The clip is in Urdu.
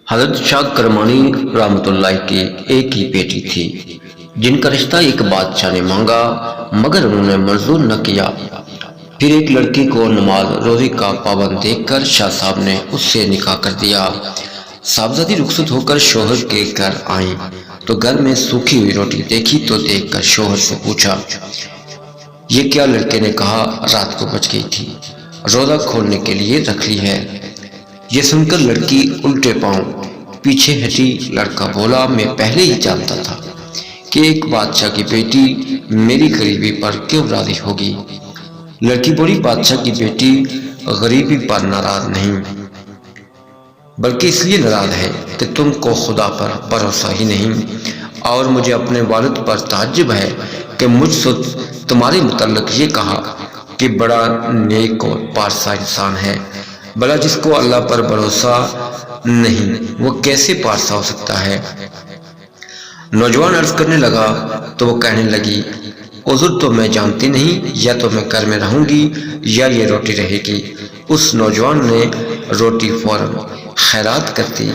حضرت شاہ کرمانی رحمۃ اللہ کی ایک ہی بیٹی تھی جن کا رشتہ ایک بادشاہ نے مانگا مگر انہوں نے منظور نہ کیا۔ پھر ایک لڑکی کو نماز روزی کا پابند دیکھ کر شاہ صاحب نے اس سے نکاح کر دیا۔ صاحبزادی رخصت ہو کر شوہر کے گھر آئیں تو گھر میں سوکھی ہوئی روٹی دیکھی تو دیکھ کر شوہر سے پوچھا، یہ کیا؟ لڑکے نے کہا، رات کو بچ گئی تھی، روزہ کھولنے کے لیے رکھ لی ہے۔ یہ سن کر لڑکی الٹے پاؤں پیچھے ہٹی۔ لڑکا بولا، میں پہلے ہی جانتا تھا کہ ایک بادشاہ کی بیٹی میری غریبی پر کیوں راضی ہوگی۔ لڑکی بولی، بادشاہ کی بیٹی غریبی پر ناراض نہیں بلکہ اس لیے ناراض ہے کہ تم کو خدا پر بھروسہ ہی نہیں، اور مجھے اپنے والد پر تعجب ہے کہ مجھ سے تمہارے متعلق یہ کہا کہ بڑا نیک اور پارسا انسان ہے۔ بھلا جس کو اللہ پر بھروسہ نہیں وہ کیسے پارسا ہو سکتا ہے؟ نوجوان عرض کرنے لگا تو وہ کہنے لگی، عذر تو میں جانتی نہیں، یا تو میں گھر میں رہوں گی یا یہ روٹی رہے گی۔ اس نوجوان نے روٹی فوراً خیرات کر دی۔